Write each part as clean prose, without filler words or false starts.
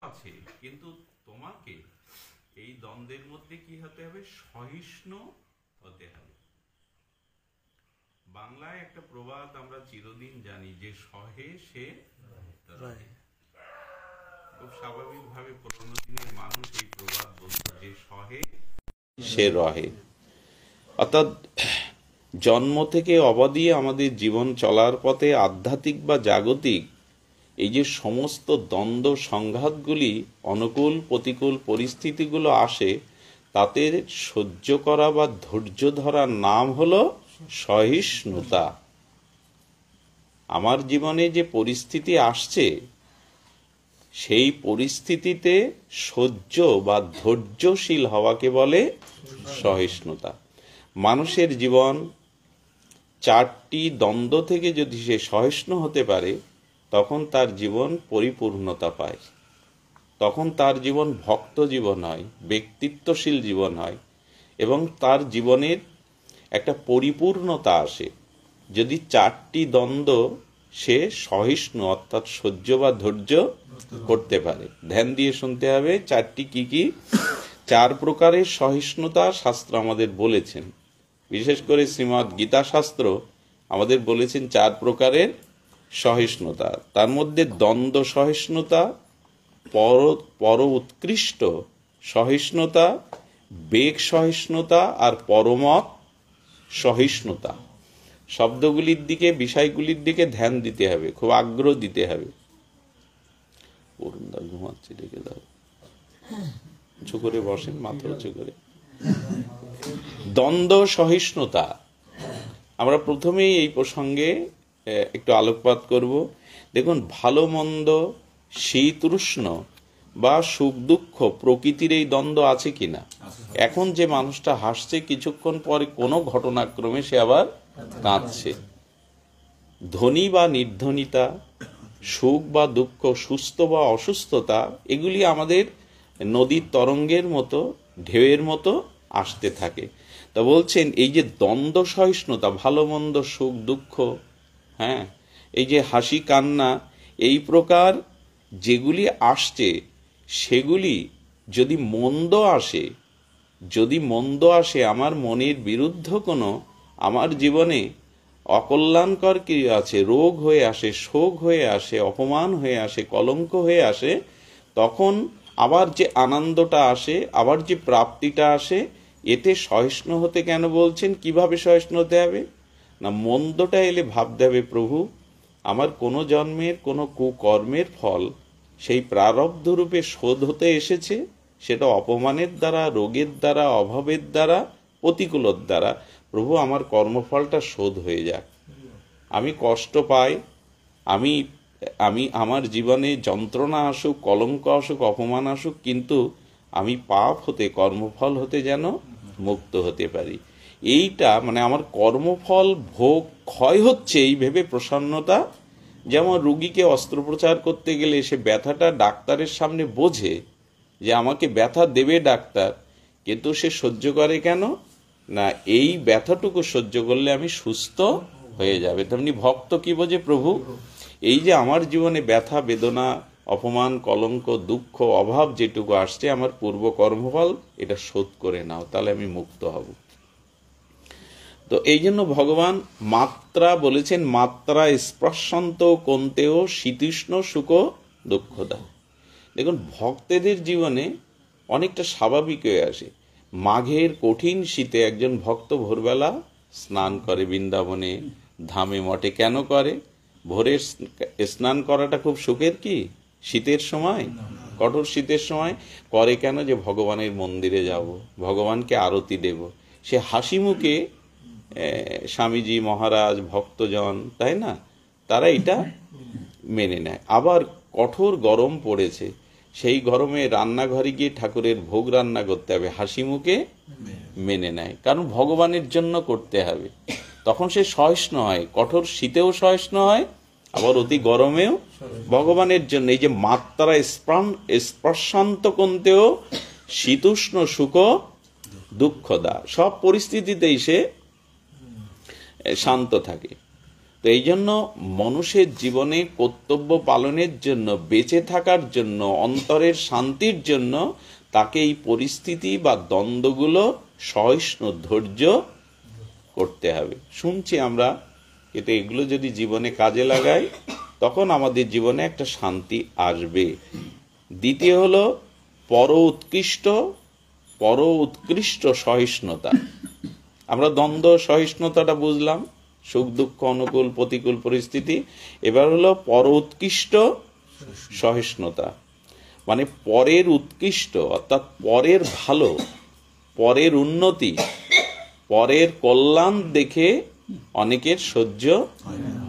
আছে, কিন্তু তোমাকে এই দ্বন্দ্বের মধ্যে কি হতে হবে? সহিষ্ণু হতে হবে। বাংলায় একটা প্রবাদ আমরা চিরদিন জানি যে সহে সে রহে। খুব স্বাভাবিকভাবে পুরোনো দিনের মানুষ এই প্রবাদ বলতো যে সহে সে রহে। অর্থাৎ জন্ম থেকে অবধি আমাদের জীবন চলার পথে আধ্যাত্মিক বা জাগতিক এই যে সমস্ত দ্বন্দ্ব সংঘাতগুলি, অনুকূল প্রতিকূল পরিস্থিতিগুলো আসে, তাতে সহ্য করা বা ধৈর্য ধরার নাম হলো সহিষ্ণুতা। আমার জীবনে যে পরিস্থিতি আসছে, সেই পরিস্থিতিতে সহ্য বা ধৈর্যশীল হওয়াকে বলে সহিষ্ণুতা। মানুষের জীবন চারটি দ্বন্দ্ব থেকে যদি সে সহিষ্ণু হতে পারে, তখন তার জীবন পরিপূর্ণতা পায়, তখন তার জীবন ভক্ত জীবন হয়, ব্যক্তিত্বশীল জীবন হয়, এবং তার জীবনের একটা পরিপূর্ণতা আসে যদি চারটি দ্বন্দ্ব সে সহিষ্ণু অর্থাৎ সহ্য বা ধৈর্য করতে পারে। ধ্যান দিয়ে শুনতে হবে চারটি কি কি। চার প্রকারের সহিষ্ণুতা শাস্ত্র আমাদের বলেছেন, বিশেষ করে শ্রীমদ্ গীতা শাস্ত্র আমাদের বলেছেন চার প্রকারের সহিষ্ণুতা। তার মধ্যে দ্বন্দ্ব সহিষ্ণুতা, পর উৎকৃষ্ট সহিষ্ণুতা, বেগ সহিষ্ণুতা আর পরমত সহিষ্ণুতা। শব্দগুলির দিকে, বিষয়গুলির দিকে ধ্যান দিতে হবে, খুব আগ্রহ দিতে হবে। অরুণদা ঘুমাচ্ছে, ডেকে দাও। উঁচু করে বসেন, মাথা উঁচু করে। দ্বন্দ্ব সহিষ্ণুতা আমরা প্রথমেই এই প্রসঙ্গে একটু আলোকপাত করব। দেখুন, ভালো মন্দ, শীত উষ্ণ বা সুখ দুঃখ, প্রকৃতির এই দ্বন্দ্ব আছে কিনা। এখন যে মানুষটা হাসছে, কিছুক্ষণ পরে কোনো ঘটনাক্রমে সে আবার কাঁদছে। ধনী বা নির্ধনিতা, সুখ বা দুঃখ, সুস্থ বা অসুস্থতা, এগুলি আমাদের নদীর তরঙ্গের মতো, ঢেউয়ের মতো আসতে থাকে। তা বলছেন এই যে দ্বন্দ্ব সহিষ্ণুতা, ভালো মন্দ, সুখ দুঃখ, হ্যাঁ, এই যে হাসি কান্না, এই প্রকার যেগুলি আসছে, সেগুলি যদি মন্দ আসে, আমার মনের বিরুদ্ধ কোনো, আমার জীবনে অকল্যাণকর কি আছে, রোগ হয়ে আসে, শোক হয়ে আসে, অপমান হয়ে আসে, কলঙ্ক হয়ে আসে, তখন আবার যে আনন্দটা আসে, আবার যে প্রাপ্তিটা আসে, এতে সহিষ্ণু হতে কেন বলছেন? কিভাবে সহিষ্ণু হতে হবে না, মন্দটা এলে ভাবতে হবে, প্রভু আমার কোনো জন্মের কোনো কুকর্মের ফল সেই প্রারব্ধ রূপে শোধ হতে এসেছে, সেটা অপমানের দ্বারা, রোগের দ্বারা, অভাবের দ্বারা, প্রতিকূলতার দ্বারা। প্রভু আমার কর্মফলটা শোধ হয়ে যাক, আমি কষ্ট পাই, আমি আমার জীবনে যন্ত্রণা আসুক, কলঙ্ক আসুক, অপমান আসুক, কিন্তু আমি পাপ হতে, কর্মফল হতে যেন মুক্ত হতে পারি। এইটা মানে আমার কর্মফল ভোগ ক্ষয় হচ্ছে এই ভেবে প্রসন্নতা। যেমন রুগীকে অস্ত্রোপচার করতে গেলে সে ব্যথাটা ডাক্তারের সামনে বোঝে যে আমাকে ব্যথা দেবে ডাক্তার, কিন্তু সে সহ্য করে কেন না, এই ব্যথাটুকু সহ্য করলে আমি সুস্থ হয়ে যাবে। তেমনি ভক্ত কি বোঝে, প্রভু এই যে আমার জীবনে ব্যথা বেদনা, অপমান, কলঙ্ক, দুঃখ, অভাব যেটুকু আসছে, আমার পূর্ব কর্মফল এটা শোধ করে নাও, তাহলে আমি মুক্ত হব। তো এই জন্য ভগবান মাত্রা বলেছেন, মাত্রা স্পর্শন্ত কোন্তেও শীতৃষ্ণ সুখ দুঃখদা। দেখুন, ভক্তদের জীবনে অনেকটা স্বাভাবিক হয়ে আসে। মাঘের কঠিন শীতে একজন ভক্ত ভোরবেলা স্নান করে বৃন্দাবনে, ধামে, মঠে। কেন করে? ভোরের স্নান করাটা খুব সুখের কি শীতের সময়, কঠোর শীতের সময় করে কেন? যে ভগবানের মন্দিরে যাব, ভগবানকে আরতি দেব। সে হাসি মুখে স্বামীজি মহারাজ, ভক্তজন, তাই না, তারা এটা মেনে নেয়। আবার কঠোর গরম পড়েছে, সেই গরমে রান্নাঘরে গিয়ে ঠাকুরের ভোগ রান্না করতে হবে, হাসি মুখে মেনে নেয়, কারণ ভগবানের জন্য করতে হবে। তখন সে সহিষ্ণু হয়, কঠোর শীতেও সহিষ্ণু হয়, আবার অতি গরমেও ভগবানের জন্য। এই যে মাত্রা স্পর্শান্ত কোন্তেও শীতুষ্ণ সুখ দুঃখদা, সব পরিস্থিতিতেই সে শান্ত থাকে। তো তো এই জন্য মানুষের জীবনে কর্তব্য পালনের জন্য, বেঁচে থাকার জন্য, অন্তরের শান্তির জন্য তাকে এই পরিস্থিতি বা দ্বন্দ্বগুলো সহিষ্ণু ধৈর্য করতে হবে। শুনছি আমরা, কিন্তু এগুলো যদি জীবনে কাজে লাগাই তখন আমাদের জীবনে একটা শান্তি আসবে। দ্বিতীয় হলো পর উৎকৃষ্ট সহিষ্ণুতা। আমরা দ্বন্দ্ব সহিষ্ণুতাটা বুঝলাম, সুখ দুঃখ অনুকূল প্রতিকূল পরিস্থিতি। এবার হলো পর উৎকৃষ্ট সহিষ্ণুতা, মানে পরের উৎকৃষ্ট অর্থাৎ পরের ভালো, পরের উন্নতি, পরের কল্যাণ দেখে অনেকের সহ্য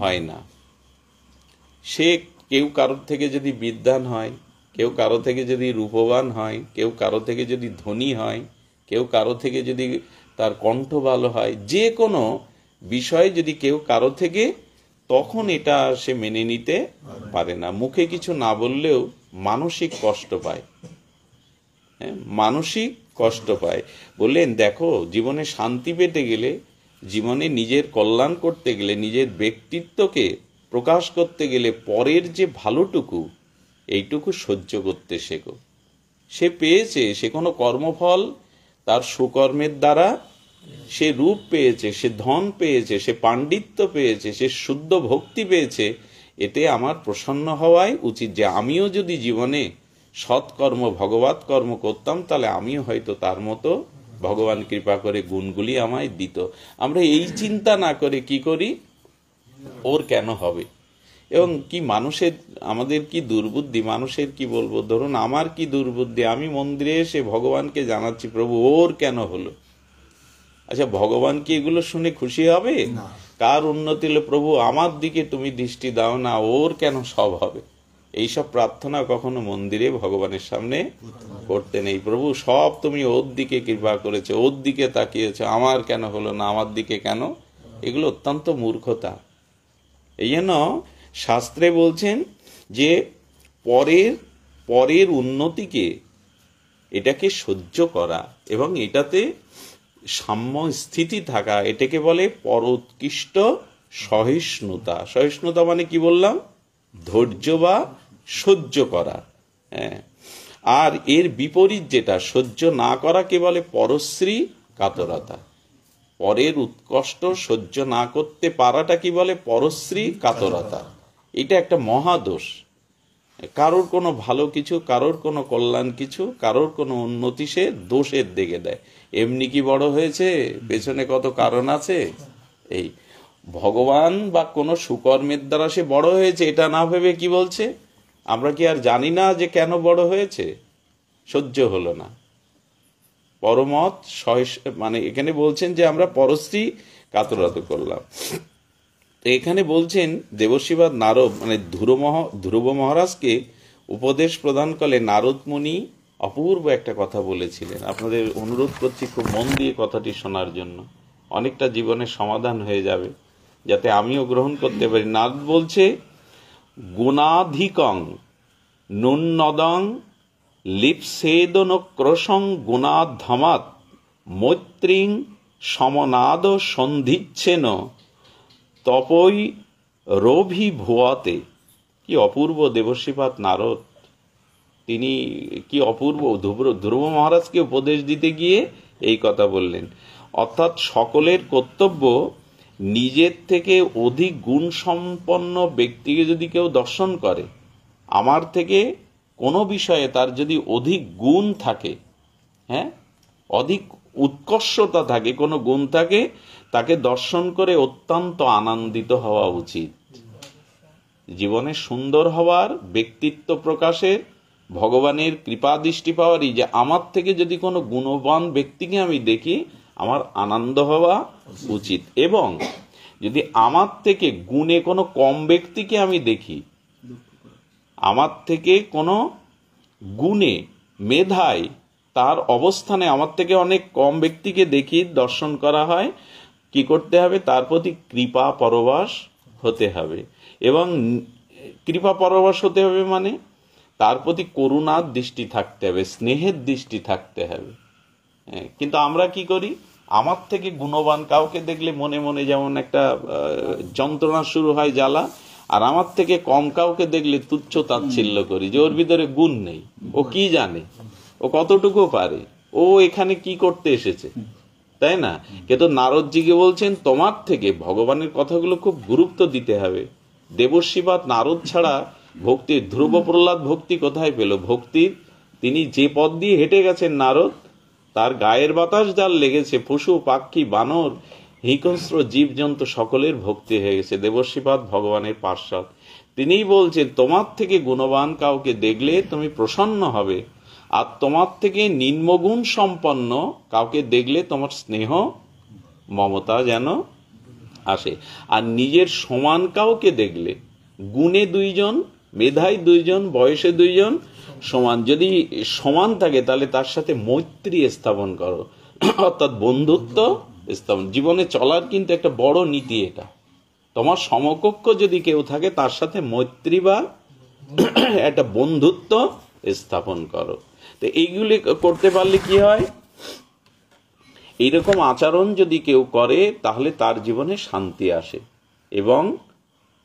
হয় না। সে কেউ কারোর থেকে যদি বিদ্বান হয়, কেউ কারো থেকে যদি রূপবান হয়, কেউ কারো থেকে যদি ধনী হয়, কেউ কারো থেকে যদি তার কণ্ঠ ভালো হয়, যে কোনো বিষয়ে যদি কেউ কারো থেকে, তখন এটা সে মেনে নিতে পারে না। মুখে কিছু না বললেও মানসিক কষ্ট পায়, মানসিক কষ্ট পায়। বললেন দেখো, জীবনে শান্তি পেতে গেলে, জীবনে নিজের কল্যাণ করতে গেলে, নিজের ব্যক্তিত্বকে প্রকাশ করতে গেলে পরের যে ভালোটুকু, এইটুকু সহ্য করতে শেখো। সে পেয়েছে, সে কোনো কর্মফল তার সুকর্মের দ্বারা সে রূপ পেয়েছে, সে ধন পেয়েছে, সে পাণ্ডিত্য পেয়েছে, সে শুদ্ধ ভক্তি পেয়েছে। এতে আমার প্রসন্ন হওয়াই উচিত যে আমিও যদি জীবনে সৎকর্ম ভগবৎ কর্ম করতাম, তাহলে আমিও হয়তো তার মতো ভগবান কৃপা করে গুণগুলি আমায় দিত। আমরা এই চিন্তা না করে কি করি, ওর কেন হবে, এবং কি মানুষের, আমাদের কি দুর্বুদ্ধি, মানুষের কি বলবো, ধরুন আমার কি দুর্বুদ্ধি, আমি মন্দিরে এসে ভগবানকে জানাচ্ছি প্রভু ওর কেন হলো। আচ্ছা, ভগবান কি এগুলো শুনে খুশি হবে? কার উন্নতি হলো, প্রভু আমার দিকে তুমি দৃষ্টি দাও না, ওর কেন সব হবে। এইসব প্রার্থনা কখনো মন্দিরে ভগবানের সামনে করতে নেই। প্রভু সব তুমি ওর দিকে কৃপা করেছো, ওর দিকে তাকিয়েছো, আমার কেন হলো না, আমার দিকে কেন, এগুলো অত্যন্ত মূর্খতা। এই জন্য শাস্ত্রে বলছেন যে পরের উন্নতিকে, এটাকে সহ্য করা এবং এটাতে সাম্য স্থিতি থাকা, এটাকে বলে পরোৎকৃষ্ট সহিষ্ণুতা। সহিষ্ণুতা মানে কি বললাম, ধৈর্য বা সহ্য করা। হ্যাঁ, আর এর বিপরীত যেটা সহ্য না করাকে বলে পরশ্রী কাতরতা। পরের উৎকষ্ট সহ্য না করতে পারাটা কি বলে, পরশ্রী কাতরতা। এটা একটা মহাদোষ। কারোর কোনো ভালো কিছু, কারোর কোনো কল্যাণ কিছু, কারোর কোনো উন্নতি সে দোষের দিকে দেয়। এমনি কি বড় হয়েছে, পেছনে কত কারণ আছে। এই ভগবান বা কোনো সুকর্মের দ্বারা সে বড় হয়েছে এটা না ভেবে কি বলছে, আমরা কি আর জানি না যে কেন বড় হয়েছে, সহ্য হলো না। পরমত মানে এখানে বলছেন যে আমরা পরশ্রী কাতরত করলাম। এখানে বলছেন দেবর্ষিবাদ নারদ, মানে ধ্রুব মহারাজকে উপদেশ প্রদান করলে নারদ মুনি অপূর্ব একটা কথা বলেছিলেন। আপনাদের অনুরোধ করছি খুব মন দিয়ে কথাটি শোনার জন্য, অনেকটা জীবনের সমাধান হয়ে যাবে, যাতে আমিও গ্রহণ করতে পারি। নারদ বলছে, গুণাধিকং নুন্নদং লিপসেদন ক্রসং গুণাধমাত মৈত্রীং সমনাদ সন্ধিচ্ছেন তপই রভি ভুয়াতে। কি অপূর্ব দেবর্ষিপাদ নারদ, তিনি কি অপূর্ব ধ্রুব মহারাজকে উপদেশ দিতে গিয়ে এই কথা বললেন। অর্থাৎ সকলের কর্তব্য নিজের থেকে অধিক গুণ সম্পন্ন ব্যক্তিকে যদি কেউ দর্শন করে, আমার থেকে কোনো বিষয়ে তার যদি অধিক গুণ থাকে, হ্যাঁ, অধিক উৎকর্ষতা থাকে, কোনো গুণ থাকে, তাকে দর্শন করে অত্যন্ত আনন্দিত হওয়া উচিত। জীবনে সুন্দর হওয়ার, ব্যক্তিত্ব প্রকাশের, ভগবানের কৃপা দৃষ্টি পাওয়ারই যে আমার থেকে যদি কোনো গুণবান ব্যক্তিকে আমি দেখি, আমার আনন্দ হওয়া উচিত। এবং যদি আমার থেকে গুণে কোনো কম ব্যক্তিকে আমি দেখি, আমার থেকে কোনো গুণে মেধায় তার অবস্থানে আমার থেকে অনেক কম ব্যক্তিকে দেখি, দর্শন করা হয়, কি করতে হবে, তার প্রতি কৃপা পরবশ হতে হবে। এবং কৃপা পরবশ হতে হবে মানে তার প্রতি করুণার দৃষ্টি থাকতে হবে, স্নেহের দৃষ্টি থাকতে হবে। কিন্তু আমরা কি করি, আমার থেকে গুণবান কাউকে দেখলে মনে মনে যেমন একটা যন্ত্রণা শুরু হয়, জ্বালা, আর আমার থেকে কম কাউকে দেখলে তুচ্ছ তাচ্ছিল্য করি যে ওর ভিতরে গুণ নেই, ও কি জানে, ও কতটুকু পারে, ও এখানে কি করতে এসেছে, তাই না? কিন্তু নারদজিকে বলছেন তোমার থেকে ভগবানের কথাগুলো খুব গুরুত্ব দিতে হবে। দেবর্ষিবাদ নারদ ছাড়া ভক্তির, ধ্রুব প্রহ্লাদ ভক্তি কোথায় পেল? ভক্তির তিনি যে পথ দিয়ে হেঁটে গেছেন নারদ, তার গায়ের বাতাস যার লেগেছে, পশু পাখি বানর হিংস্র জীবজন্তু সকলের ভক্তি হয়ে গেছে। দেবর্ষিপাদ ভগবানের পার্শ্বদ, তিনিই বলছেন তোমার থেকে গুণবান কাউকে দেখলে তুমি প্রসন্ন হবে, আর তোমার থেকে নিম্নগুণ সম্পন্ন কাউকে দেখলে তোমার স্নেহ মমতা যেন আসে। আর নিজের সমান কাউকে দেখলে, গুণে দুইজন, মেধায় দুইজন, বয়সে দুইজন সমান, যদি সমান থাকে তাহলে তার সাথে মৈত্রী স্থাপন করো, অর্থাৎ বন্ধুত্ব স্থাপন। জীবনে চলার কিন্তু একটা বড় নীতি এটা। তোমার সমকক্ষ যদি কেউ থাকে তার সাথে মৈত্রী বা একটা বন্ধুত্ব স্থাপন করো। তো এইগুলি করতে পারলে কি হয়, এইরকম আচরণ যদি কেউ করে তাহলে তার জীবনে শান্তি আসে এবং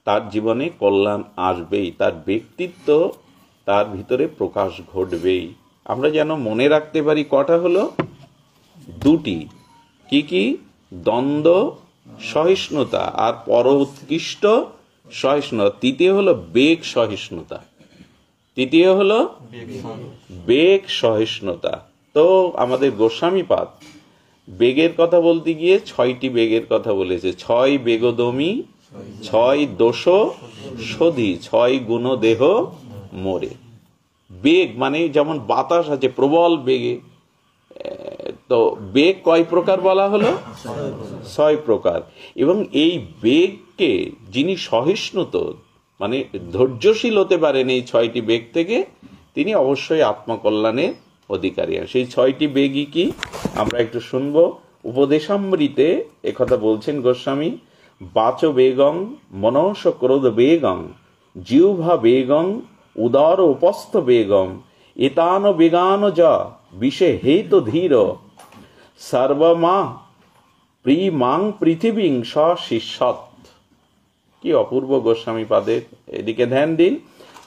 তার জীবনে কল্যাণ আসবেই, তার ব্যক্তিত্ব তার ভিতরে প্রকাশ ঘটবেই। আমরা যেন মনে রাখতে পারি কটা হলো? দুটি। কি কি? দ্বন্দ্ব সহিষ্ণুতা আর পর উৎকৃষ্ট সহিষ্ণুতা। তৃতীয় হলো বেগ সহিষ্ণুতা। তৃতীয় হলো বেগ সহিষ্ণুতা। তো আমাদের গোস্বামীপাদ বেগের কথা বলতে গিয়ে 6টি বেগের কথা বলেছে। 6 বেগদমি, 6 দোষ শোধি, 6 গুণ দেহ মোরে। বেগ মানে যেমন বাতাস আছে প্রবল বেগে, তো বেগ কয় প্রকার বলা হলো? 6 প্রকার। এবং এই বেগকে যিনি সহিষ্ণুত মানে ধৈর্যশীল হতে পারেন এই 6টি বেগ থেকে, তিনি অবশ্যই আত্মকল্যাণের অধিকারী। সেই 6টি বেগই কি আমরা একটু শুনবো। উপদেশামৃতে একথা বলছেন গোস্বামী, বাচ বেগং, মনস ক্রোধ বেগং, জিহ্বা বেগং, উদার উপস্থ বেগম, এতান বেগান যা বিষে হেতু ধীর, সর্বমা প্রিমাং পৃথিবীং শিষ্যৎ। কি অপূর্ব গোস্বামী পাদের, এদিকে ধ্যান দিন।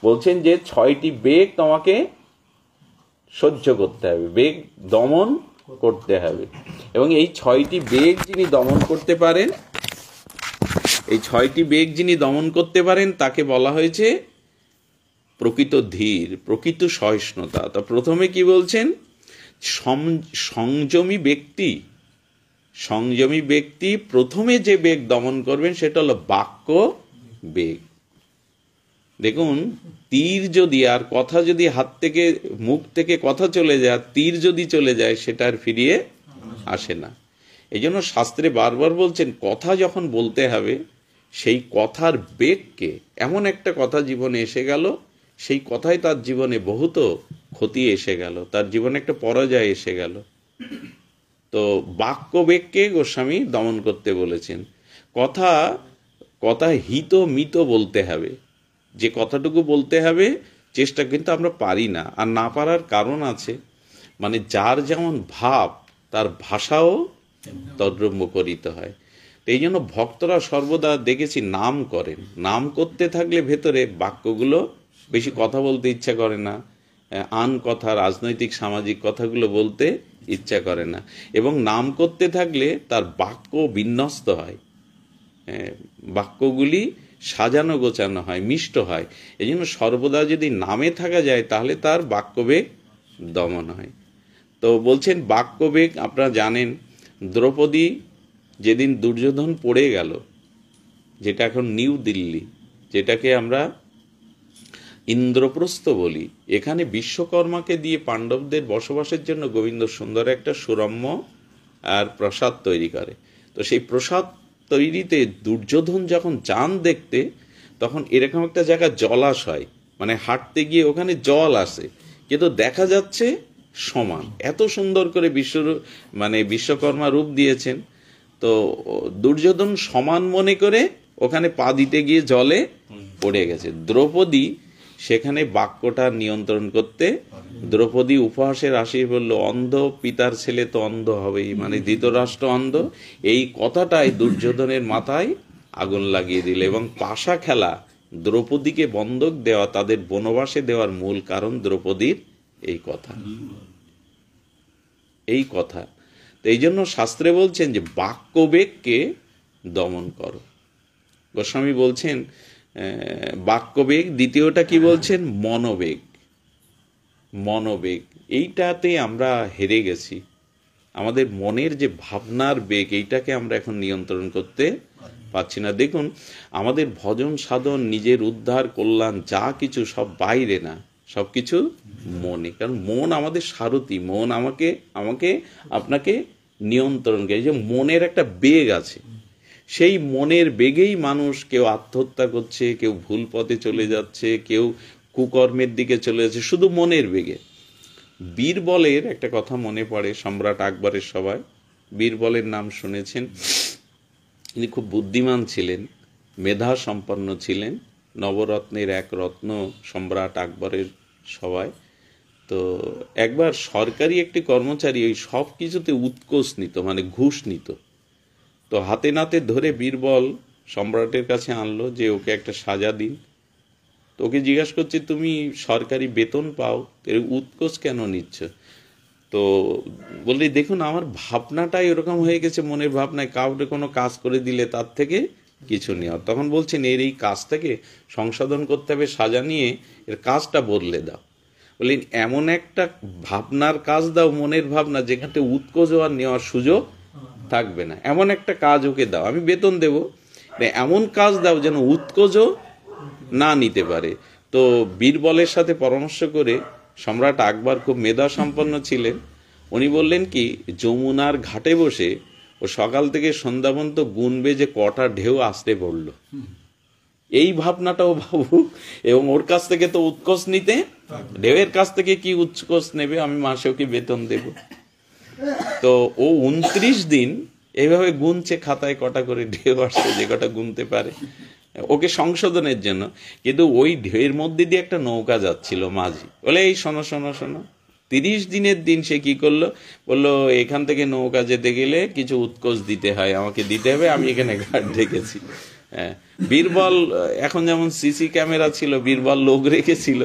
বলছেন যে 6টি বেগ তোমাকে সহ্য করতে হবে, বেগ দমন করতে হবে। এবং এই 6টি বেগ যিনি দমন করতে পারেন, এই 6টি বেগ যিনি দমন করতে পারেন তাকে বলা হয়েছে প্রকৃত ধীর, প্রকৃত সহিষ্ণুতা। তো প্রথমে কি বলছেন? সংযমী ব্যক্তি, সংযমী ব্যক্তি প্রথমে যে বেগ দমন করবেন সেটা হলো বাক্য বেগ। দেখুন, তীর যদি, আর কথা যদি হাত থেকে মুখ থেকে কথা চলে যায়, তীর যদি চলে যায় সেটা আর ফিরিয়ে আসে না। এই জন্য শাস্ত্রে বারবার বলছেন কথা যখন বলতে হবে সেই কথার বেগকে, এমন একটা কথা জীবনে এসে গেল, সেই কথাই তার জীবনে বহুত ক্ষতি এসে গেল, তার জীবনে একটা পরাজয় এসে গেল। তো বাক্য বেগকে গোস্বামী দমন করতে বলেছেন। কথা হিত মিত বলতে হবে, যে কথাটুকু বলতে হবে চেষ্টা, কিন্তু আমরা পারি না। আর না পারার কারণ আছে, মানে যার যেমন ভাব তার ভাষাও তদ্রম্য করিতে হয়। এই জন্য ভক্তরা সর্বদা দেখেছি নাম করেন, নাম করতে থাকলে ভেতরে বাক্যগুলো বেশি কথা বলতে ইচ্ছা করে না, আন কথা, রাজনৈতিক সামাজিক কথাগুলো বলতে ইচ্ছা করে না, এবং নাম করতে থাকলে তার বাক্য বিন্যস্ত হয়, বাক্যগুলি সাজানো গোছানো হয়, মিষ্ট হয়। এই জন্য সর্বদা যদি নামে থাকা যায় তাহলে তার বাক্যবেগ দমন হয়। তো বলছেন বাক্যবেগ, আপনারা জানেন দ্রৌপদী যেদিন দুর্যোধন পড়ে গেল, যেটা এখন নিউ দিল্লি, যেটাকে আমরা ইন্দ্রপ্রস্থ বলি, এখানে বিশ্বকর্মাকে দিয়ে পাণ্ডবদের বসবাসের জন্য গোবিন্দ সুন্দর একটা সুরম্য আর প্রসাদ তৈরি করে। তো সেই প্রসাদ তৈরিতে দুর্যোধন যখন যান দেখতে, তখন এরকম একটা জায়গা জলাশয়, মানে হাঁটতে গিয়ে ওখানে জল আসে, কিন্তু দেখা যাচ্ছে সমান। এত সুন্দর করে বিশ্বকর্মা রূপ দিয়েছেন। তো দুর্যোধন সমান মনে করে ওখানে পা দিতে গিয়ে জলে পড়ে গেছে। দ্রৌপদী সেখানে বাক্যটা নিয়ন্ত্রণ করতে দ্রৌপদী উপহাসের আসি বলল, অন্ধ পিতার ছেলে তো অন্ধ হবেই, মানে ধৃতরাষ্ট্র অন্ধ। এই কথাটাই দুর্যোধনের মাথায় আগুন লাগিয়ে দিল। এবং পাশা খেলা, দ্রৌপদীকে বন্ধক দেওয়া, তাদের বনবাসে দেওয়ার মূল কারণ দ্রৌপদীর এই কথা, এই কথা। তো এই জন্য শাস্ত্রে বলছেন যে বাক্যবেগকে দমন করো। গোস্বামী বলছেন বাক্যবেগ, দ্বিতীয়টা কি বলছেন? মনোবেগ। মনোবেগ, এইটাতে আমরা হেরে গেছি। আমাদের মনের যে ভাবনার বেগ, এইটাকে আমরা এখন নিয়ন্ত্রণ করতে পারছি না। দেখুন, আমাদের ভজন সাধন, নিজের উদ্ধার, কল্যাণ যা কিছু সব বাইরে না, সব কিছু মনে। কারণ মন আমাদের সারথি, মন আমাকে আপনাকে নিয়ন্ত্রণ করে। যে মনের একটা বেগ আছে, সেই মনের বেগেই মানুষ কেউ আত্মহত্যা করছে, কেউ ভুল পথে চলে যাচ্ছে, কেউ কুকর্মের দিকে চলে যাচ্ছে, শুধু মনের বেগে। বীরবলের একটা কথা মনে পড়ে, সম্রাট আকবরের সভায়। বীরবলের নাম শুনেছেন। তিনি খুব বুদ্ধিমান ছিলেন, মেধা সম্পন্ন ছিলেন, নবরত্নের এক রত্ন সম্রাট আকবরের সভায়। তো একবার সরকারি একটি কর্মচারী ওই সব কিছুতে উৎকোচ নিত, মানে ঘুষ নিত। তো হাতে নাতে ধরে বীরবল সম্রাটের কাছে আনলো যে ওকে একটা সাজা দিন। তো ওকে জিজ্ঞাসা করছে, তুমি সরকারি বেতন পাও, এর উৎকোচ কেন নিচ্ছ? তো বললি, দেখুন আমার ভাবনাটাই এরকম হয়ে গেছে, মনের ভাবনায় কাউকে কোনো কাজ করে দিলে তার থেকে কিছু নেওয়া। তখন বলছেন এর এই কাজটাকে সংশোধন করতে হবে, সাজা নিয়ে এর কাজটা বদলে দাও। বললেন এমন একটা ভাবনার কাজ দাও, মনের ভাবনা, যেখানে উৎকোচ আর নেওয়ার সুযোগ থাকবে না। এমন একটা কাজ ওকে দাও, আমি বেতন দেব, এমন কাজ দাও যেন উৎকোচও না নিতে পারে। তো বীরবলের সাথে পরামর্শ করে সম্রাট আকবর খুব মেধা সম্পন্ন ছিলেন। উনি বললেন কি, যমুনার ঘাটে বসে ও সকাল থেকে সন্ধ্যা পর্যন্ত গুনবে যে কটা ঢেউ আসতে পড়লো, এই ভাবনাটাও ভাবুক। এবং ওর কাছ থেকে তো উৎকোচ নিতে, ঢেউয়ের কাছ থেকে কি উৎকোচ নেবে, আমি মাসে ওকে বেতন দেব। তো ও 29 দিন এইভাবে গুনছে খাতায় কটা করে ঢেউ আসছে, যে কটা গুনতে পারে, ওকে সংশোধনের জন্য। কিন্তু ওই ঢেউয়ের মধ্যে দিয়ে একটা নৌকা যাচ্ছিল, মাঝি বলে, এই শোনো শোনো শোনো। 30 দিনের দিন সে কি করলো, বললো এখান থেকে নৌকা যেতে গেলে কিছু উৎকোচ দিতে হয়, আমাকে দিতে হবে, আমি এখানে ঘাট ঢেকেছি। হ্যাঁ, বীরবল এখন যেমন সিসি ক্যামেরা ছিল, বীরবল লোক রেখেছিল,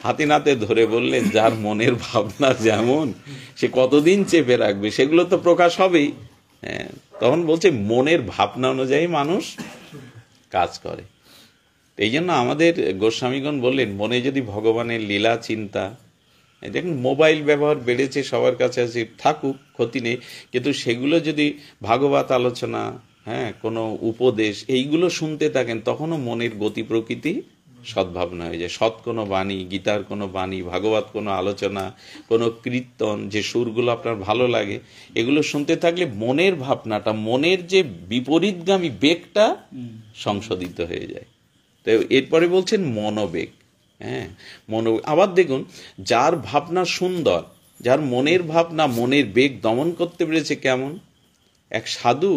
হাতে নাতে ধরে বললেন যার মনের ভাবনা যেমন, সে কতদিন চেপে রাখবে, সেগুলো তো প্রকাশ হবেই। হ্যাঁ, তখন বলছে মনের ভাবনা অনুযায়ী মানুষ কাজ করে। এই জন্য আমাদের গোস্বামীগণ বললেন, মনে যদি ভগবানের লীলা চিন্তা, দেখুন মোবাইল ব্যবহার বেড়েছে, সবার কাছে আছে, থাকুক, ক্ষতি নেই, কিন্তু সেগুলো যদি ভাগবত আলোচনা, হ্যাঁ, কোনো উপদেশ, এইগুলো শুনতে থাকেন, তখনও মনের গতি প্রকৃতি সদ্ভাবনা হয়ে যায়। সৎ কোনো বাণী, গীতার কোনো বাণী, ভাগবত কোনো আলোচনা, কোনো কীর্তন, যে সুরগুলো আপনার ভালো লাগে, এগুলো শুনতে থাকলে মনের ভাবনাটা, মনের যে বিপরীতগামী বেগটা সংশোধিত হয়ে যায়। তো এরপরে বলছেন মনোবেগ। হ্যাঁ, মনোবেগ। আবার দেখুন, যার ভাবনা সুন্দর, যার মনের ভাবনা, মনের বেগ দমন করতে পেরেছে, কেমন? এক সাধু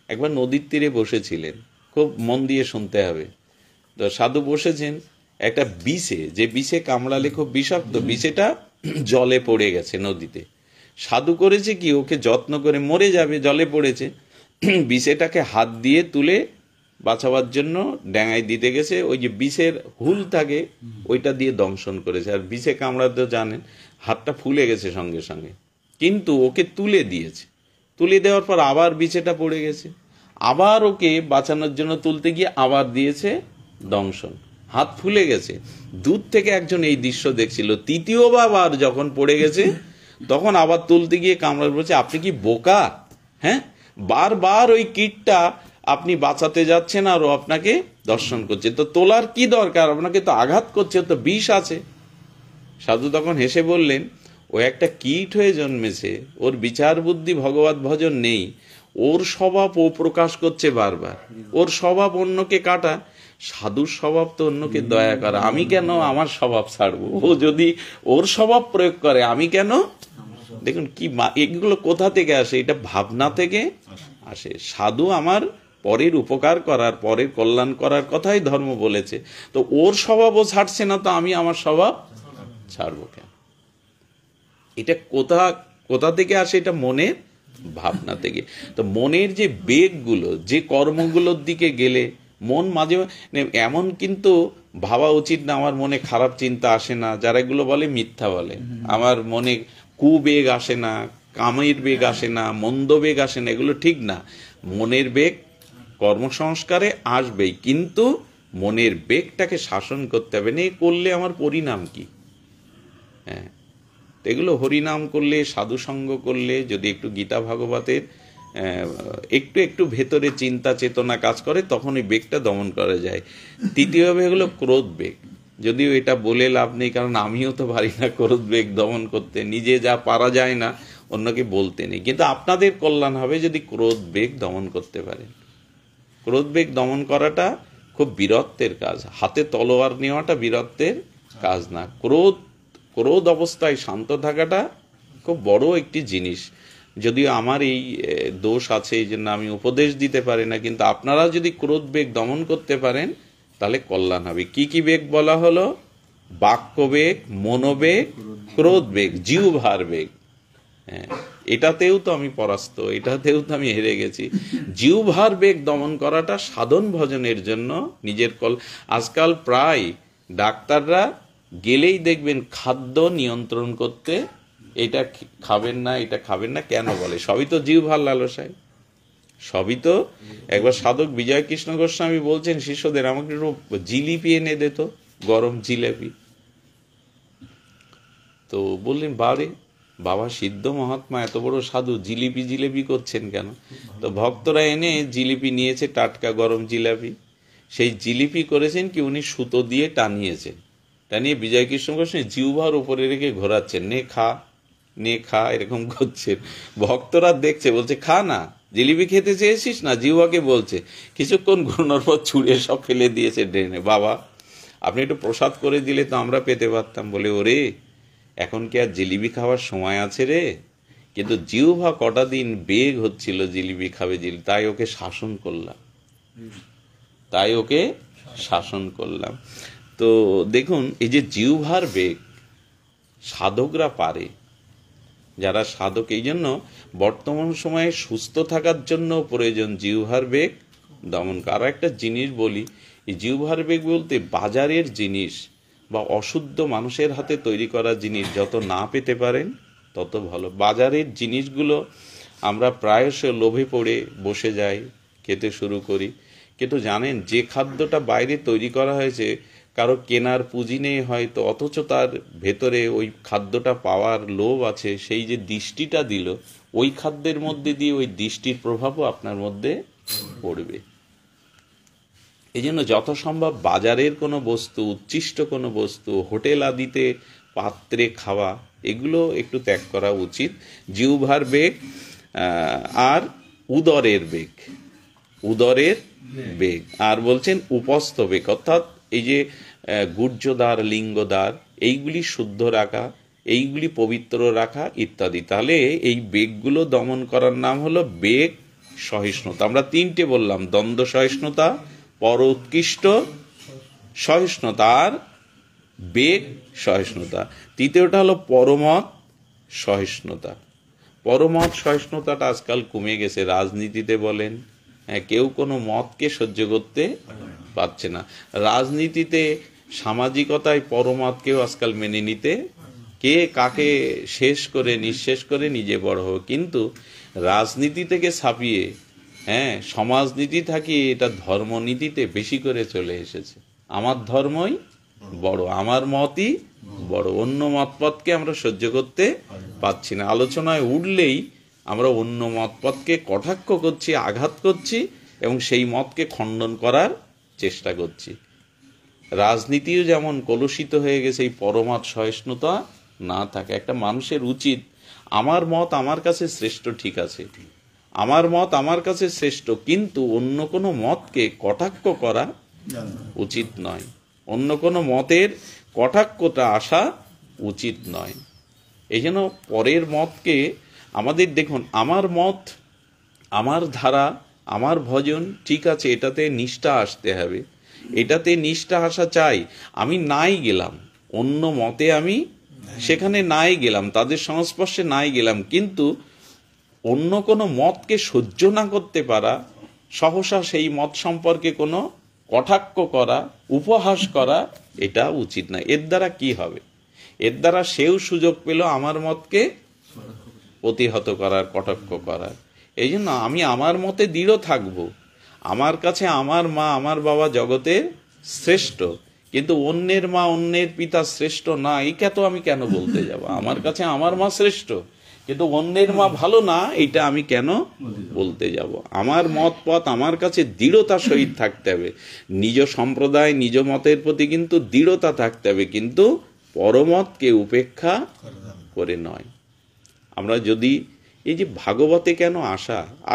একবার নদীর তীরে বসেছিলেন, খুব মন দিয়ে শুনতে হবে। তো সাধু বসেছেন, একটা বিষে, যে বিষে কামড়ালে খুব বিষাক্ত, বিষেটা জলে পড়ে গেছে নদীতে। সাধু করেছে কি, ওকে যত্ন করে, মরে যাবে, জলে পড়েছে, বিষেটাকে হাত দিয়ে তুলে বাঁচাবার জন্য ড্যাঙায় দিতে গেছে, ওই যে বিষের হুল থাকে ওইটা দিয়ে দংশন করেছে। আর বিষে কামড়াতে জানেন, হাতটা ফুলে গেছে সঙ্গে সঙ্গে, কিন্তু ওকে তুলে দিয়েছে। তুলে দেওয়ার পর আবার বিষেটা পড়ে গেছে, আবার ওকে বাঁচানোর জন্য তুলতে গিয়ে আবার দিয়েছে দংশন, হাত ফুলে গেছে। দূর থেকে একজন এই দৃশ্য দেখছিল, তৃতীয়বার যখন পড়ে গেছে তখন আবার তুলতে গিয়ে কামড়ার বলছে, আপনি কি বোকা? হ্যাঁ, বারবার ওই কীটটা আপনি বাঁচাতে যাচ্ছেন আর ও আপনাকে দর্শন করছে, তো তোলার কি দরকার, আপনাকে তো আঘাত করছে, তো বিষ আছে। সাধু তখন হেসে বললেন, ও একটা কীট হয়ে জন্মেছে, ওর বিচার বুদ্ধি ভগবত ভজন নেই, ওর স্বভাব ও প্রকাশ করছে বারবার, ওর স্বভাব অন্যকে কাটা, সাধুর স্বভাব তো অন্যকে দয়া করা, আমি কেন আমার স্বভাব ছাড়বো, ও যদি ওর স্বভাব প্রয়োগ করে আমি কেন। দেখুন কি, এগুলো কোথা থেকে আসে, এটা ভাবনা থেকে আসে। সাধু আমার পরের উপকার করার, পরের কল্যাণ করার কথাই ধর্ম বলেছে। তো ওর স্বভাবও ছাড়ছে না, তো আমি আমার স্বভাব ছাড়বো কেন? এটা কোথা কোথা থেকে আসে? এটা মনের ভাবনা থেকে। তো মনের যে বেগগুলো, যে কর্মগুলোর দিকে গেলে মন মাঝে এমন কিন্তু ভাবা উচিত না আমার মনে খারাপ চিন্তা আসে না। যারা এগুলো বলে মিথ্যা বলে। আমার মনে কুবেগ আসে না, কামের বেগ আসে না, মন্দ বেগ আসে না, এগুলো ঠিক না। মনের বেগ কর্মসংস্কারে আসবেই, কিন্তু মনের বেগটাকে শাসন করতে হবে। না করলে আমার পরিণাম কি? হ্যাঁ, এগুলো হরিনাম করলে, সাধুসঙ্গ করলে, যদি একটু গীতা ভাগবতের একটু একটু ভেতরে চিন্তা চেতনা কাজ করে, তখন এই বেগটা দমন করা যায়। তৃতীয়ভাবে হলো ক্রোধ বেগ। যদিও এটা বলে লাভ নেই, কারণ আমিও তো পারি না ক্রোধ বেগ দমন করতে। নিজে যা পারা যায় না, অন্যকে বলতে নেই। কিন্তু আপনাদের কল্যাণ হবে যদি ক্রোধ বেগ দমন করতে পারেন। ক্রোধ বেগ দমন করাটা খুব বীরত্বের কাজ। হাতে তলোয়ার নেওয়াটা বীরত্বের কাজ না। ক্রোধ অবস্থায় শান্ত থাকাটা খুব বড় একটি জিনিস। যদিও আমার এই দোষ আছে, এই জন্য আমি উপদেশ দিতে পারি না, কিন্তু আপনারা যদি ক্রোধ বেগ দমন করতে পারেন তাহলে কল্যাণ হবে। কি কি বেগ বলা হলো? বাক্য বেগ, মনোবেগ, ক্রোধ বেগ, জিহ্বার বেগ। হ্যাঁ, এটাতেও তো আমি পরাস্ত, এটাতেও তো আমি হেরে গেছি। জিহ্বার বেগ দমন করাটা সাধন ভজনের জন্য নিজের আজকাল প্রায় ডাক্তাররা গেলেই দেখবেন খাদ্য নিয়ন্ত্রণ করতে, এটা খাবেন না, এটা খাবেন না, কেন বলে? সবই তো জিহ্বার লালসায়, সবই তো। একবার সাধক বিজয় কৃষ্ণ গোস্বামী বলছেন শিষ্যদের, আমাকে একটু জিলিপি এনে দিত, গরম জিলেপি। তো বললেন, বারে বাবা সিদ্ধ মহাত্মা, এত বড় সাধু, জিলিপি জিলেপি করছেন কেন? তো ভক্তরা এনে জিলিপি নিয়েছে, টাটকা গরম জিলাপি। সেই জিলিপি করেছেন কি, উনি সুতো দিয়ে টানিয়েছেন, টানিয়ে বিজয় কৃষ্ণ গোস্বামী জিহ্বার উপরে রেখে ঘোরাচ্ছেন, নে খা, নে খা, এরকম করছেন। ভক্তরা দেখছে, বলছে খা না, জিলিপি খেতে চেয়েছিস না, জিহ্বাকে বলছে। কিছুক্ষণ ঘুরানোর পর ছুঁড়ে সব ফেলে দিয়েছে ড্রেনে। বাবা, আপনি একটু প্রসাদ করে দিলে তো আমরা পেতে পারতাম। বলে, ওরে এখন কি আর জিলিপি খাওয়ার সময় আছে রে? কিন্তু জিহ্বা কটা দিন বেগ হচ্ছিল জিলিপি খাবে, তাই ওকে শাসন করলাম, তো দেখুন, এই যে জিহ্বার বেগ সাধকরা পারে, যারা সাধক। এই জন্য বর্তমান সময়ে সুস্থ থাকার জন্য প্রয়োজন জিহ্বার বেগ দমন করা। আর একটা জিনিস বলি, এই জিহ্বার বেগ বলতে বাজারের জিনিস বা অশুদ্ধ মানুষের হাতে তৈরি করা জিনিস যত না পেতে পারেন তত ভালো। বাজারের জিনিসগুলো আমরা প্রায়শ লোভে পড়ে বসে যাই, খেতে শুরু করি। কিন্তু জানেন, যে খাদ্যটা বাইরে তৈরি করা হয়েছে, কারো কেনার পুঁজি নেই হয়তো, অথচ তার ভেতরে ওই খাদ্যটা পাওয়ার লোভ আছে, সেই যে দৃষ্টিটা দিল, ওই খাদ্যের মধ্যে দিয়ে ওই দৃষ্টির প্রভাবও আপনার মধ্যে পড়বে। এই জন্য যথাসম্ভব বাজারের কোনো বস্তু, উচ্ছিষ্ট কোনো বস্তু, হোটেল আদিতে পাত্রে খাওয়া, এগুলো একটু ত্যাগ করা উচিত। জিহ্বার বেগ আর উদরের বেগ, আর বলছেন উপস্থ বেগ, অর্থাৎ এই যে গুহ্যদ্বার, লিঙ্গদ্বার, এইগুলি শুদ্ধ রাখা, এইগুলি পবিত্র রাখা ইত্যাদি। তাহলে এই বেগগুলো দমন করার নাম হলো বেগ সহিষ্ণুতা। আমরা তিনটে বললাম, দ্বন্দ্ব সহিষ্ণুতা, পর উৎকৃষ্ট সহিষ্ণুতা আর বেগ সহিষ্ণুতা। তৃতীয়টা হলো পরমত সহিষ্ণুতা। পরমত সহিষ্ণুতাটা আজকাল কমে গেছে। রাজনীতিতে বলেন, কেউ কোনো মতকে সহ্য করতে পারছে না। রাজনীতিতে, সামাজিকতায় পরমতকেও আজকাল মেনে নিতে, কে কাকে শেষ করে নিঃশেষ করে নিজে বড় হবে। কিন্তু রাজনীতি থেকে ছাপিয়ে সমাজনীতি থাকি, এটা ধর্মনীতিতে বেশি করে চলে এসেছে। আমার ধর্মই বড়, আমার মতই বড়, অন্য মতপথকে আমরা সহ্য করতে পারছি না। আলোচনায় উঠলেই আমরা অন্য মতপথকে কটাক্ষ করছি, আঘাত করছি এবং সেই মতকে খণ্ডন করার চেষ্টা করছি। রাজনীতিও যেমন কলুষিত হয়ে গেছে, এই পরমত সহিষ্ণুতা না থাকে। একটা মানুষের উচিত, আমার মত আমার কাছে শ্রেষ্ঠ, ঠিক আছে, আমার মত আমার কাছে শ্রেষ্ঠ, কিন্তু অন্য কোনো মতকে কটাক্ষ করা উচিত নয়, অন্য কোনো মতের কটাক্ষটা আসা উচিত নয়। এই জন্য পরের মতকে আমাদের, দেখুন, আমার মত, আমার ধারা, আমার ভজন ঠিক আছে, এটাতে নিষ্ঠা আসতে হবে, এটাতে নিষ্ঠা আসা চাই। আমি নাই গেলাম, অন্য মতে আমি সেখানে নাই গেলাম, তাদের সংস্পর্শে নাই গেলাম, কিন্তু অন্য কোনো মতকে সহ্য না করতে পারা, সহসা সেই মত সম্পর্কে কোনো কটাক্ষ করা, উপহাস করা, এটা উচিত না। এর দ্বারা কি হবে? এর দ্বারা সেও সুযোগ পেল আমার মতকে প্রতিহত করার, কটাক্ষ করার। এই জন্য আমি আমার মতে দৃঢ় থাকব। আমার কাছে আমার মা আমার বাবা জগতের শ্রেষ্ঠ, কিন্তু অন্যের মা অন্যের পিতা শ্রেষ্ঠ না, এইটা তো আমি কেন বলতে যাব? আমার কাছে আমার মা শ্রেষ্ঠ, কিন্তু অন্যের মা ভালো না, এটা আমি কেন বলতে যাব? আমার মত পথ আমার কাছে দৃঢ়তার সহিত থাকতে হবে। নিজ সম্প্রদায় নিজ মতের প্রতি কিন্তু দৃঢ়তা থাকতে হবে, কিন্তু পরমতকে উপেক্ষা করে নয়। আমরা যদি এই যে ভাগবতে কেন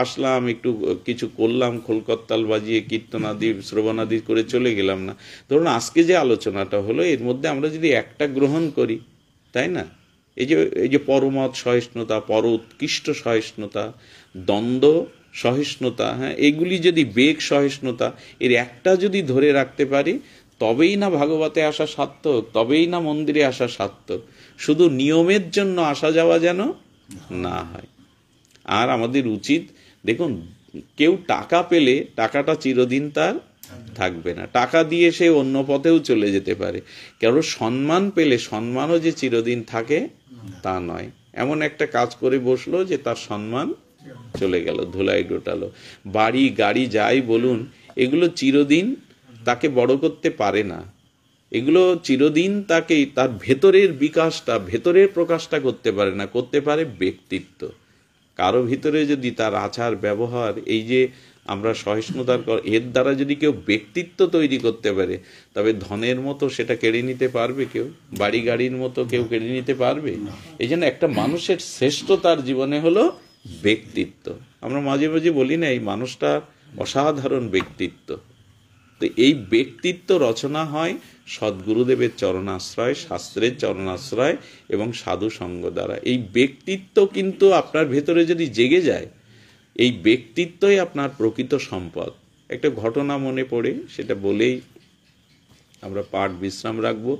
আসলাম, একটু কিছু করলাম, খোলকত্তাল বাজিয়ে কীর্তনাদি শ্রবণাদি করে চলে গেলাম না। ধরুন আজকে যে আলোচনাটা হলো, এর মধ্যে আমরা যদি একটা গ্রহণ করি, তাই না? এই যে পরমত সহিষ্ণুতা, পর উৎকৃষ্ট সহিষ্ণুতা, দ্বন্দ্ব সহিষ্ণুতা, হ্যাঁ, এগুলি যদি বেগ সহিষ্ণুতা, এর একটা যদি ধরে রাখতে পারি, তবেই না ভাগবতে আসা সার্থক, তবেই না মন্দিরে আসা সার্থক। শুধু নিয়মের জন্য আসা যাওয়া যেন না হয়। আর আমাদের উচিত, দেখুন, কেউ টাকা পেলে টাকাটা চিরদিন তার থাকবে না, টাকা দিয়ে সে অন্য পথেও চলে যেতে পারে। কারণ সম্মান পেলে সম্মানও যে চিরদিন থাকে তা নয়। এমন একটা কাজ করে বসলো যে তার সম্মান চলে গেল, ধুলাই ডোটালো। বাড়ি গাড়ি যাই বলুন, এগুলো চিরদিন তাকে বড় করতে পারে না। এগুলো চিরদিন তাকে তার ভেতরের বিকাশটা, ভেতরের প্রকাশটা করতে পারে না। করতে পারে ব্যক্তিত্ব। কারো ভিতরে যদি তার আচার ব্যবহার, এই যে আমরা সহিষ্ণুতার, এর দ্বারা যদি কেউ ব্যক্তিত্ব তৈরি করতে পারে, তবে ধনের মতো সেটা কেড়ে নিতে পারবে কেউ? বাড়ি গাড়ির মতো কেউ কেড়ে নিতে পারবে? এই জন্য একটা মানুষের শ্রেষ্ঠ তার জীবনে হলো ব্যক্তিত্ব। আমরা মাঝে মাঝে বলি না, এই মানুষটা অসাধারণ ব্যক্তিত্ব। তো এই ব্যক্তিত্ব রচনা হয় সদ্গুরুদেবের চরণাশ্রয়, শাস্ত্রের চরণাশ্রয় এবং সাধু সঙ্গ দ্বারা। এই ব্যক্তিত্ব কিন্তু আপনার ভেতরে যদি জেগে যায়, এই ব্যক্তিত্বই আপনার প্রকৃত সম্পদ। একটা ঘটনা মনে পড়ে, সেটা বলেই আমরা পাঠ বিশ্রাম রাখবো।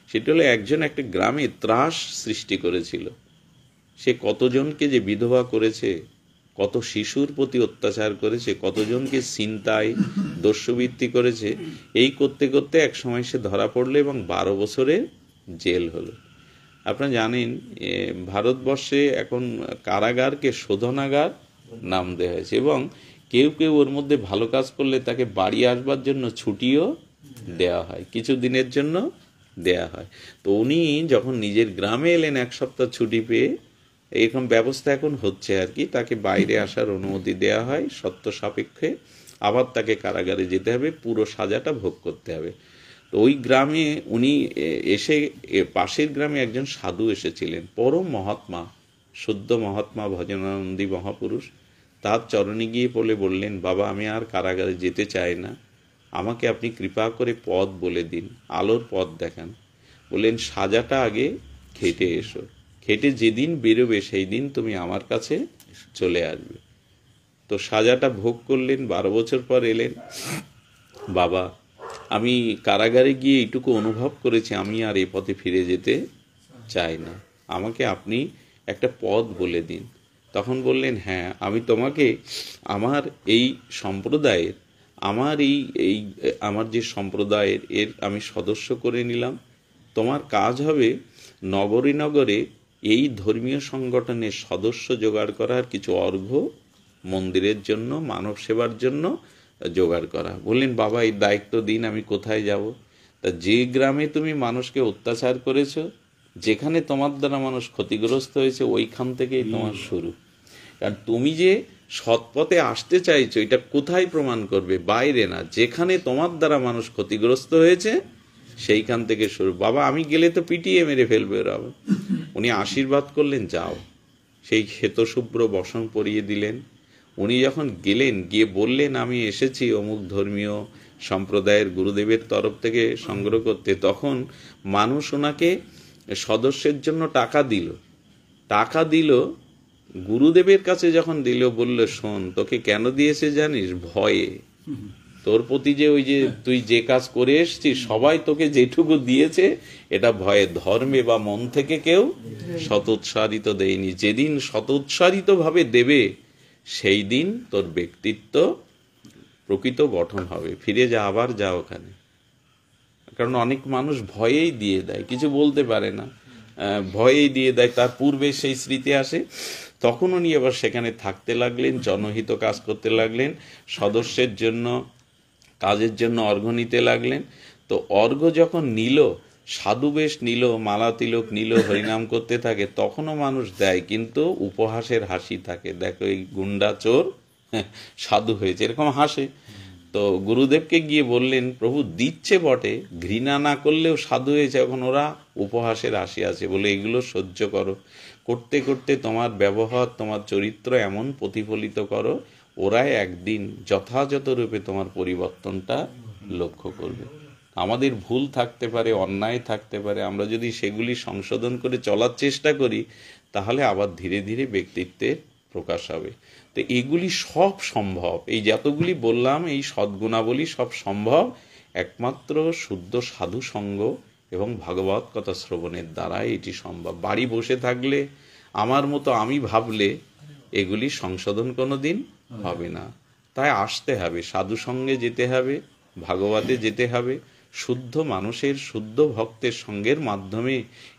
সেটা হলো, একজন একটা গ্রামে ত্রাস সৃষ্টি করেছিল। সে কতজনকে যে বিধবা করেছে, কত শিশুর প্রতি অত্যাচার করেছে, কতজনকে ছিনতাই দস্যুবৃত্তি করেছে। এই করতে করতে এক সময় সে ধরা পড়লো এবং 12 বছরের জেল হলো। আপনারা জানেন, ভারতবর্ষে এখন কারাগারকে শোধনাগার নাম দেওয়া হয়েছে, এবং কেউ কেউ ওর মধ্যে ভালো কাজ করলে তাকে বাড়ি আসবার জন্য ছুটিও দেওয়া হয়, কিছু দিনের জন্য দেয়া হয়। তো উনি যখন নিজের গ্রামে এলেন 1 সপ্তাহ ছুটি পেয়ে, এরকম ব্যবস্থা এখন হচ্ছে আর কি, তাকে বাইরে আসার অনুমতি দেয়া হয় শর্ত সাপেক্ষে। আবার তাকে কারাগারে যেতে হবে, পুরো সাজাটা ভোগ করতে হবে। তো ওই গ্রামে উনি এসে, পাশের গ্রামে একজন সাধু এসেছিলেন, পরম মহাত্মা, শুদ্ধ মহাত্মা, ভজনানন্দী মহাপুরুষ। তার চরণে গিয়ে বললেন, বাবা, আমি আর কারাগারে যেতে চাই না, আমাকে আপনি কৃপা করে পথ বলে দিন, আলোর পথ দেখান। বললেন, সাজাটা আগে খেটে এসো, খেটে যেদিন বেরোবে সেই দিন তুমি আমার কাছে চলে আসবে। তো সাজাটা ভোগ করলেন, 12 বছর পর এলেন। বাবা, আমি কারাগারে গিয়ে এইটুকু অনুভব করেছি, আমি আর এই পথে ফিরে যেতে চাই না, আমাকে আপনি একটা পথ বলে দিন। তখন বললেন, হ্যাঁ, আমি তোমাকে আমার এই সম্প্রদায়ের, আমার যে সম্প্রদায়ের এর আমি সদস্য করে নিলাম। তোমার কাজ হবে নগরে নগরে এই ধর্মীয় সংগঠনের সদস্য জোগাড় করার, কিছু অর্ঘ্য মন্দিরের জন্য, মানব সেবার জন্য জোগাড় করা। বললেন, বাবা, এই দায়িত্ব দিন, আমি কোথায় যাব? তা যে গ্রামে তুমি মানুষকে অত্যাচার করেছো, যেখানে তোমার দ্বারা মানুষ ক্ষতিগ্রস্ত হয়েছে, ওইখান থেকেই তোমার শুরু। কারণ তুমি যে সৎপথে আসতে চাইছো, এটা কোথায় প্রমাণ করবে? বাইরে না, যেখানে তোমার দ্বারা মানুষ ক্ষতিগ্রস্ত হয়েছে সেইখান থেকে শুরু। বাবা, আমি গেলে তো পিটিয়ে মেরে ফেলবে ওরা। উনি আশীর্বাদ করলেন, যাও। সেই শ্বেতশুভ্র বসন পরিয়ে দিলেন। উনি যখন গেলেন, গিয়ে বললেন, আমি এসেছি অমুক ধর্মীয় সম্প্রদায়ের গুরুদেবের তরফ থেকে সংগ্রহ করতে, তখন মানুষ ওনাকে সদস্যের জন্য টাকা দিল। গুরুদেবের কাছে যখন দিল, বলল শোন, তোকে কেন দিয়েছে জানিস? ভয়ে। তোর প্রতি যে ওই যে তুই যে কাজ করে এসছিস, সবাই তোকে যেটুকু দিয়েছে এটা ভয়ে, ধর্মে বা মন থেকে কেউ সতোৎসারিত দেয়নি। যেদিন সতোৎসারিত ভাবে দেবে, সেই দিন তোর ব্যক্তিত্ব প্রকৃত গঠন হবে। ফিরে যা, আবার যা ওখানে। কারণ অনেক মানুষ ভয়েই দিয়ে দেয়, কিছু বলতে পারে না, ভয়েই দিয়ে দেয়। তার পূর্বে সেই স্মৃতি আসে, তখন উনি আবার সেখানে থাকতে লাগলেন, জনহিত কাজ করতে লাগলেন, সদস্যের জন্য, কাজের জন্য অর্ঘ্য নিতে লাগলেন। তো অর্ঘ্য যখন নিল, সাধু বেশ নিল, মালা তিলক নিল, হরিনাম করতে থাকে, তখনও মানুষ দেয়, কিন্তু উপহাসের হাসি থাকে। দেখো এই গুন্ডা চোর সাধু হয়েছে, এরকম হাসে। তো গুরুদেবকে গিয়ে বললেন, প্রভু দিচ্ছে বটে, ঘৃণা না করলেও সাধু হয়েছে। এখন ওরা উপহাসের হাসি আছে, বলে এগুলো সহ্য করো, করতে করতে তোমার ব্যবহার, তোমার চরিত্র এমন প্রতিফলিত করো, ওরাই একদিন যথাযথ রূপে তোমার পরিবর্তনটা লক্ষ্য করবে। আমাদের ভুল থাকতে পারে, অন্যায় থাকতে পারে, আমরা যদি সেগুলি সংশোধন করে চলার চেষ্টা করি, তাহলে আবার ধীরে ধীরে ব্যক্তিত্বের প্রকাশ হবে। তো এগুলি সব সম্ভব, এই যতগুলি বললাম, এই সদ্গুণাবলী সব সম্ভব একমাত্র শুদ্ধ সাধু সঙ্গ এবং ভাগবত কথা শ্রবণের দ্বারাই এটি সম্ভব। বাড়ি বসে থাকলে, আমার মতো আমি ভাবলে, এগুলি সংশোধন কোনোদিন হবে না। তাই আসতে হবে, সাধু সঙ্গে যেতে হবে, ভাগবতে যেতে হবে। শুদ্ধ মানুষের, শুদ্ধ ভক্তের সঙ্গের মাধ্যমে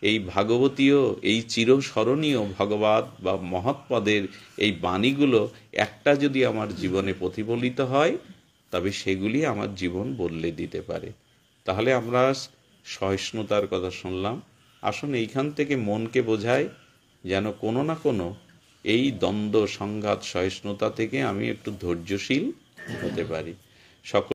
এই ভাগবতীয়, এই চিরস্মরণীয় ভগবত বা মহৎপদের এই বাণীগুলো একটা যদি আমার জীবনে প্রতিফলিত হয়, তবে সেগুলি আমার জীবন বদলে দিতে পারে। তাহলে আমরা সহিষ্ণুতার কথা শুনলাম। আসুন এইখান থেকে মনকে বোঝাই, যেন কোনো না কোনো এই দ্বন্দ্ব, সংঘাত, সহিষ্ণুতা থেকে আমি একটু ধৈর্যশীল হতে পারি। সকল